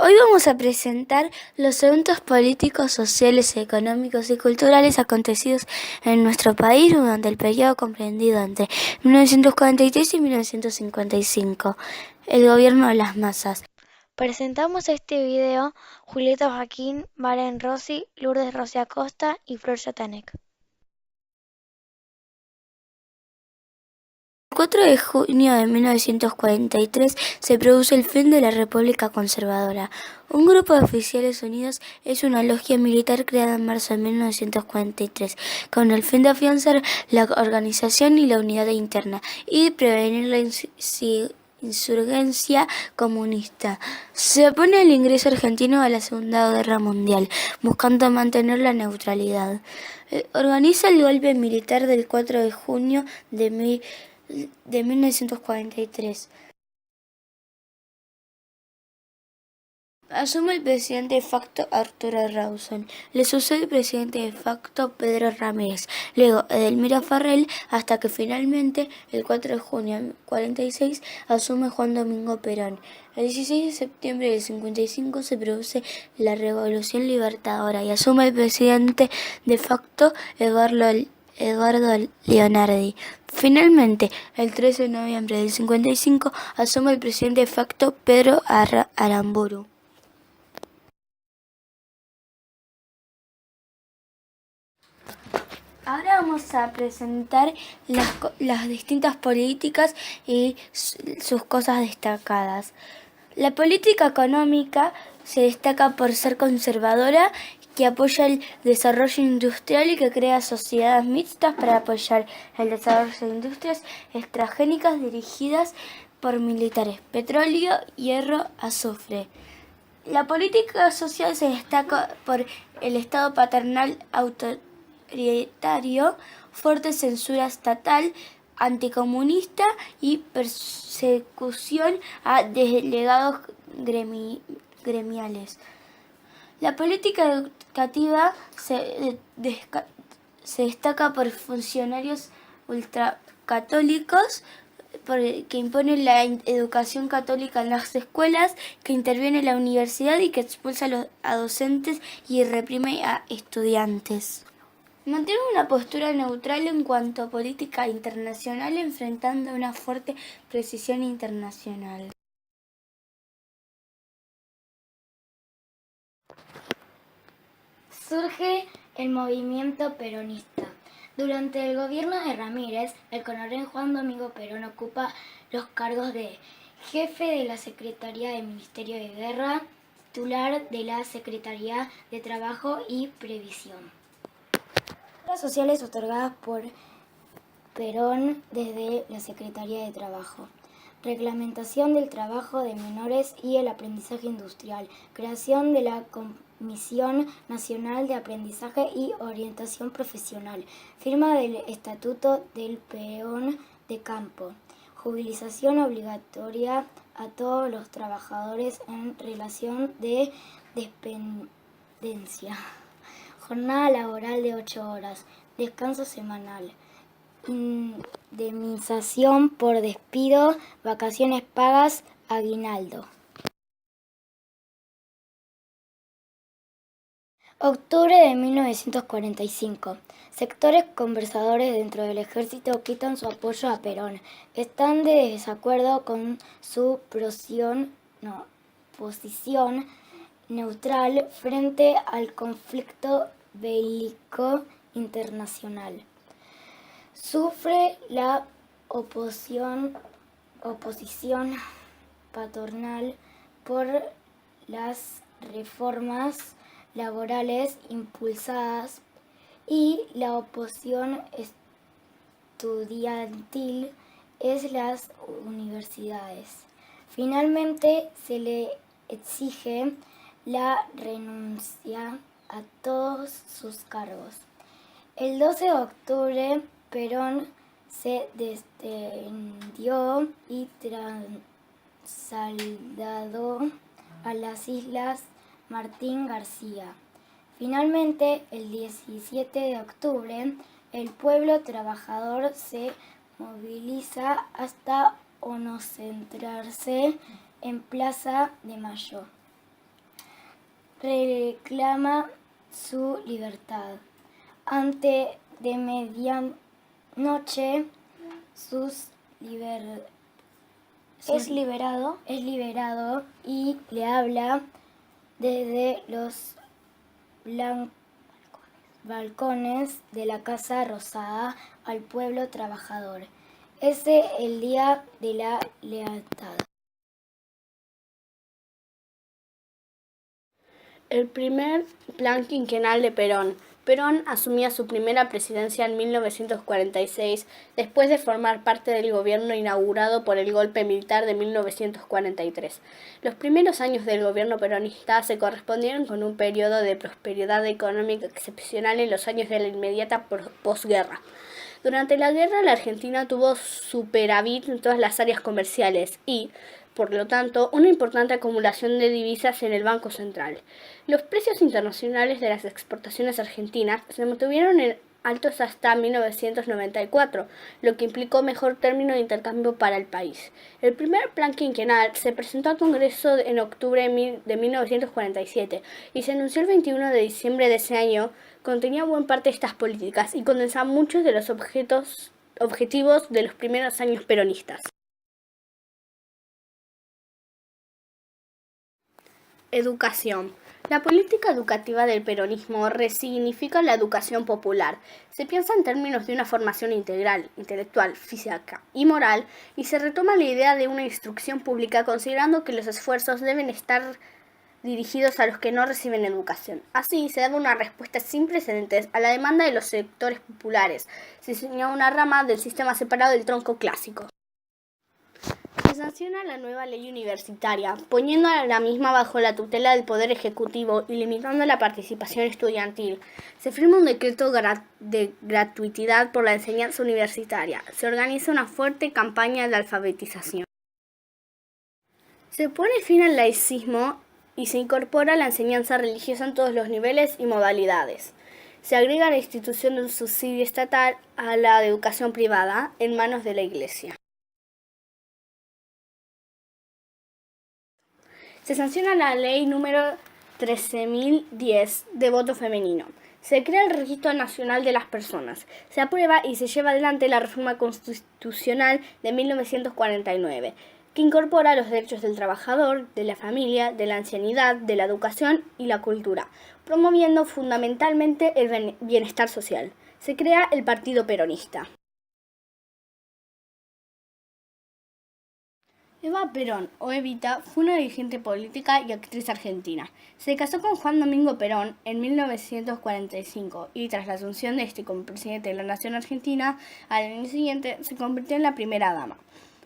Hoy vamos a presentar los eventos políticos, sociales, económicos y culturales acontecidos en nuestro país durante el periodo comprendido entre 1943 y 1955, el gobierno de las masas. Presentamos este video Julieta Joaquín, Valen Rossi, Lourdes Rossi Acosta y Flor Yatanek. El 4 de junio de 1943 se produce el fin de la República Conservadora. Un grupo de oficiales unidos es una logia militar creada en marzo de 1943, con el fin de afianzar la organización y la unidad interna y prevenir la insurgencia comunista. Se opone al ingreso argentino a la Segunda Guerra Mundial, buscando mantener la neutralidad. Organiza el golpe militar del 4 de junio de 1943. Asume el presidente de facto Arturo Rawson. Le sucede el presidente de facto Pedro Ramírez, luego Edelmiro Farrell, hasta que finalmente, el 4 de junio de 1946, asume Juan Domingo Perón. El 16 de septiembre del 55 se produce la Revolución Libertadora y asume el presidente de facto Eduardo Leonardi. Finalmente, el 13 de noviembre del 55, asume el presidente de facto Pedro Aramburu. Ahora vamos a presentar las distintas políticas y sus cosas destacadas. La política económica se destaca por ser conservadora, que apoya el desarrollo industrial y que crea sociedades mixtas para apoyar el desarrollo de industrias estrangénicas dirigidas por militares, petróleo, hierro, azufre. La política social se destaca por el Estado paternal autoritario, fuerte censura estatal, anticomunista y persecución a delegados gremiales. La política educativa se destaca por funcionarios ultracatólicos, que impone la educación católica en las escuelas, que interviene en la universidad y que expulsa a docentes y reprime a estudiantes. Mantiene una postura neutral en cuanto a política internacional, enfrentando una fuerte precisión internacional. Surge el movimiento peronista. Durante el gobierno de Ramírez, el coronel Juan Domingo Perón ocupa los cargos de jefe de la Secretaría del Ministerio de Guerra, titular de la Secretaría de Trabajo y Previsión. Las sociales otorgadas por Perón desde la Secretaría de Trabajo. Reglamentación del trabajo de menores y el aprendizaje industrial. Creación de la Comisión Nacional de Aprendizaje y Orientación Profesional. Firma del Estatuto del Peón de Campo. Jubilización obligatoria a todos los trabajadores en relación de dependencia. Jornada laboral de 8 horas. Descanso semanal. Indemnización por despido, vacaciones pagas, aguinaldo. Octubre de 1945. Sectores conservadores dentro del ejército quitan su apoyo a Perón. Están de desacuerdo con su posición neutral frente al conflicto bélico internacional. Sufre la oposición patronal por las reformas laborales impulsadas y la oposición estudiantil en las universidades. Finalmente se le exige la renuncia a todos sus cargos. El 12 de octubre, Perón se descendió y trasladó a las Islas Martín García. Finalmente, el 17 de octubre, el pueblo trabajador se moviliza hasta concentrarse en Plaza de Mayo. reclama su libertad. Antes de medianoche es liberado y le habla desde los balcones de la Casa Rosada al pueblo trabajador. Ese es el día de la lealtad. El primer plan quinquenal de Perón. Perón asumía su primera presidencia en 1946, después de formar parte del gobierno inaugurado por el golpe militar de 1943. Los primeros años del gobierno peronista se correspondieron con un periodo de prosperidad económica excepcional en los años de la inmediata posguerra. Durante la guerra, la Argentina tuvo superávit en todas las áreas comerciales y, por lo tanto, una importante acumulación de divisas en el Banco Central. Los precios internacionales de las exportaciones argentinas se mantuvieron altos hasta 1994, lo que implicó mejor término de intercambio para el país. El primer plan quinquenal se presentó al Congreso en octubre de 1947 y se anunció el 21 de diciembre de ese año. Contenía buena parte de estas políticas y condensaba muchos de los objetivos de los primeros años peronistas. Educación. La política educativa del peronismo resignifica la educación popular. Se piensa en términos de una formación integral, intelectual, física y moral, y se retoma la idea de una instrucción pública considerando que los esfuerzos deben estar dirigidos a los que no reciben educación. Así, se daba una respuesta sin precedentes a la demanda de los sectores populares. Se diseñó una rama del sistema separado del tronco clásico. Se sanciona la nueva ley universitaria, poniendo a la misma bajo la tutela del Poder Ejecutivo y limitando la participación estudiantil. Se firma un decreto de gratuidad por la enseñanza universitaria. Se organiza una fuerte campaña de alfabetización. Se pone fin al laicismo y se incorpora la enseñanza religiosa en todos los niveles y modalidades. Se agrega la institución de un subsidio estatal a la educación privada en manos de la Iglesia. Se sanciona la ley número 13.010 de voto femenino. Se crea el Registro Nacional de las Personas. Se aprueba y se lleva adelante la reforma constitucional de 1949, que incorpora los derechos del trabajador, de la familia, de la ancianidad, de la educación y la cultura, promoviendo fundamentalmente el bienestar social. Se crea el Partido Peronista. Eva Perón, o Evita, fue una dirigente política y actriz argentina. Se casó con Juan Domingo Perón en 1945 y tras la asunción de este como presidente de la Nación Argentina, al año siguiente se convirtió en la primera dama.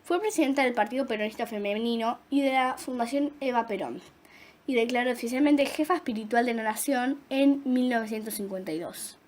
Fue presidenta del Partido Peronista Femenino y de la Fundación Eva Perón, y declaró oficialmente jefa espiritual de la nación en 1952.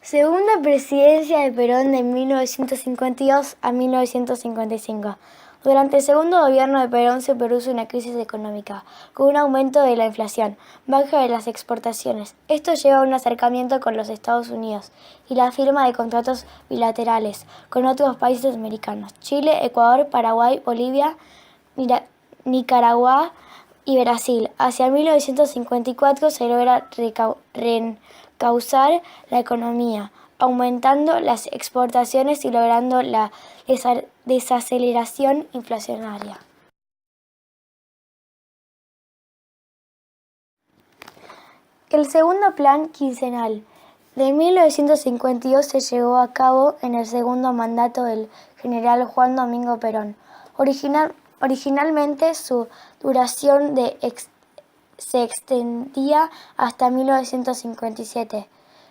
Segunda presidencia de Perón de 1952 a 1955. Durante el segundo gobierno de Perón se produce una crisis económica, con un aumento de la inflación, baja de las exportaciones. Esto lleva a un acercamiento con los Estados Unidos y la firma de contratos bilaterales con otros países americanos: Chile, Ecuador, Paraguay, Bolivia, Nicaragua y Brasil. Hacia 1954 se logra reencauzar la economía, aumentando las exportaciones y logrando la desaceleración inflacionaria. El segundo plan quinquenal de 1952 se llevó a cabo en el segundo mandato del general Juan Domingo Perón. Originalmente su duración se extendía hasta 1957,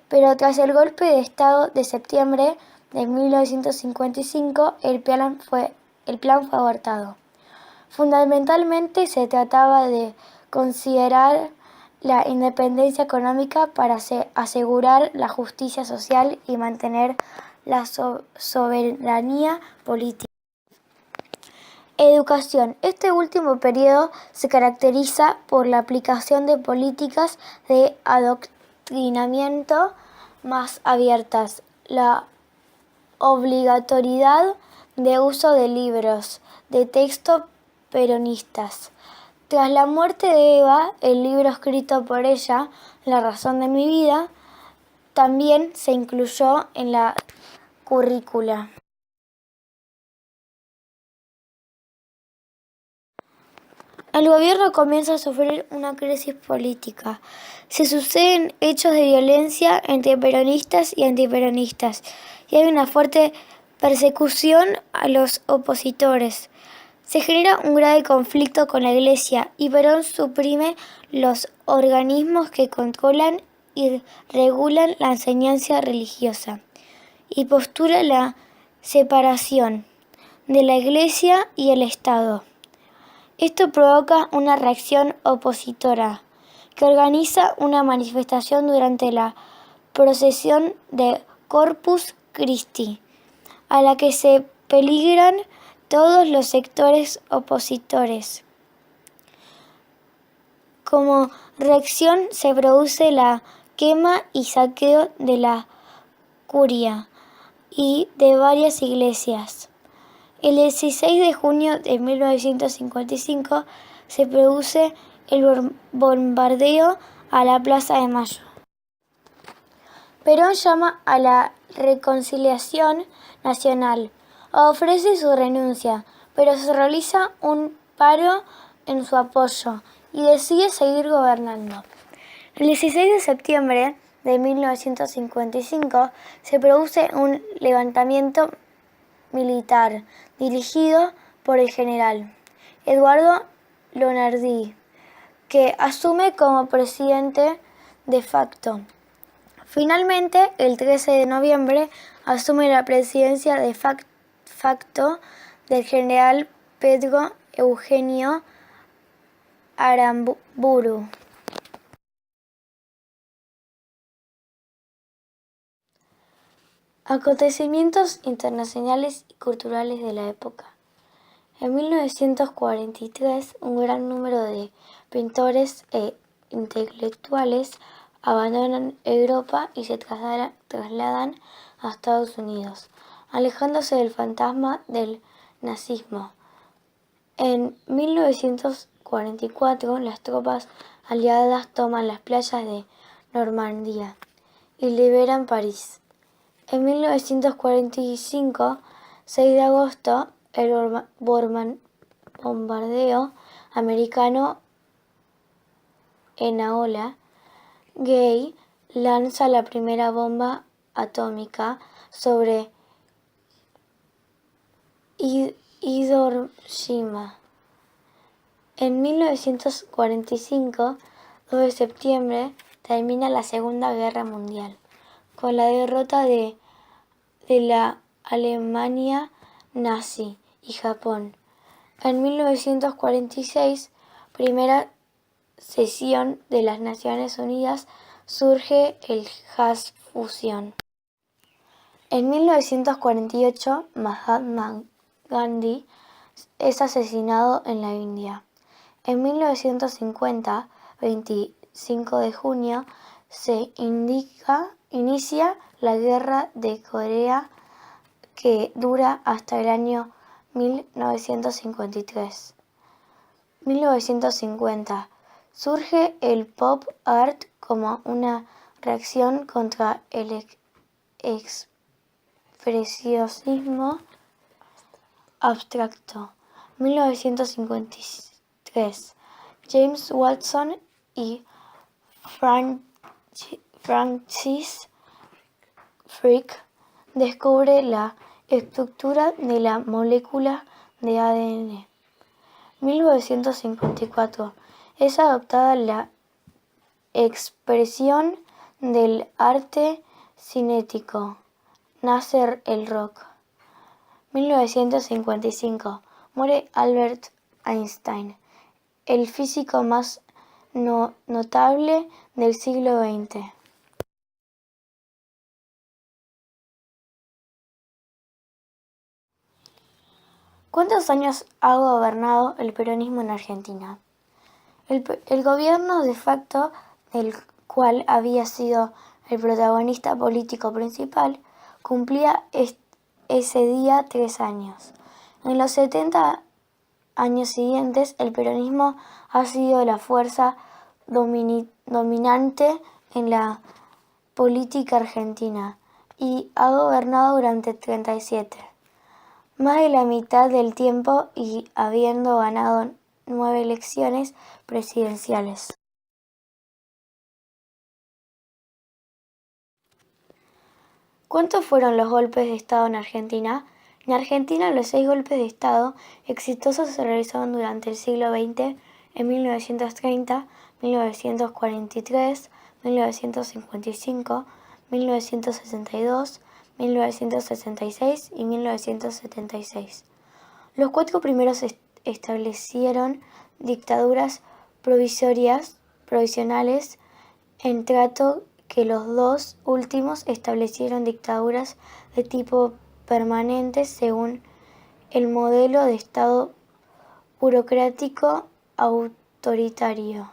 pero tras el golpe de Estado de septiembre de 1955 el plan fue abortado. Fundamentalmente se trataba de considerar la independencia económica para asegurar la justicia social y mantener la soberanía política. Educación. Este último periodo se caracteriza por la aplicación de políticas de adoctrinamiento más abiertas, la obligatoriedad de uso de libros de texto peronistas. Tras la muerte de Eva, el libro escrito por ella, La razón de mi vida, también se incluyó en la currícula. El gobierno comienza a sufrir una crisis política. Se suceden hechos de violencia entre peronistas y antiperonistas, y hay una fuerte persecución a los opositores. Se genera un grave conflicto con la Iglesia y Perón suprime los organismos que controlan y regulan la enseñanza religiosa y postula la separación de la Iglesia y el Estado. Esto provoca una reacción opositora que organiza una manifestación durante la procesión de Corpus Christi, a la que se peligran todos los sectores opositores. Como reacción se produce la quema y saqueo de la curia y de varias iglesias. El 16 de junio de 1955 se produce el bombardeo a la Plaza de Mayo. Perón llama a la reconciliación nacional, ofrece su renuncia, pero se realiza un paro en su apoyo y decide seguir gobernando. El 16 de septiembre de 1955 se produce un levantamiento militar dirigido por el general Eduardo Lonardi, que asume como presidente de facto. Finalmente, el 13 de noviembre asume la presidencia de facto del general Pedro Eugenio Aramburu. Acontecimientos internacionales y culturales de la época. En 1943, un gran número de pintores e intelectuales abandonan Europa y se trasladan a Estados Unidos, alejándose del fantasma del nazismo. En 1944, las tropas aliadas toman las playas de Normandía y liberan París. En 1945, 6 de agosto, el bombardeo americano Enola Gay lanza la primera bomba atómica sobre Hiroshima. En 1945, 2 de septiembre, termina la Segunda Guerra Mundial, con la derrota de la Alemania nazi y Japón. En 1946, primera sesión de las Naciones Unidas, surge el Gas Fusión. En 1948, Mahatma Gandhi es asesinado en la India. En 1950, 25 de junio, se inicia la Guerra de Corea, que dura hasta el año 1953. 1950. Surge el pop art como una reacción contra el expresionismo abstracto. 1953. James Watson y Francis Crick descubre la estructura de la molécula de ADN. 1954. Es adoptada la expresión del arte cinético. Nace el rock. 1955. Muere Albert Einstein, el físico más notable del siglo XX. ¿Cuántos años ha gobernado el peronismo en Argentina? El gobierno de facto, del cual había sido el protagonista político principal, cumplía ese día 3 años. En los 70 años siguientes, el peronismo ha sido la fuerza dominante en la política argentina y ha gobernado durante 37, más de la mitad del tiempo y habiendo ganado 9 elecciones presidenciales. ¿Cuántos fueron los golpes de Estado en Argentina? En Argentina, los 6 golpes de Estado exitosos se realizaron durante el siglo XX, en 1930, 1943, 1955, 1962, 1966 y 1976. Los 4 primeros establecieron dictaduras provisionales en trato que los 2 últimos establecieron dictaduras de tipo permanente según el modelo de Estado burocrático autoritario.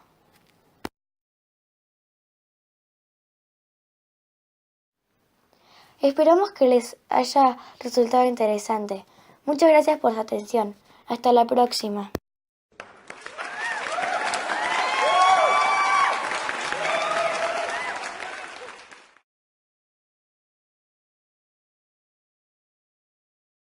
Esperamos que les haya resultado interesante. Muchas gracias por su atención. Hasta la próxima.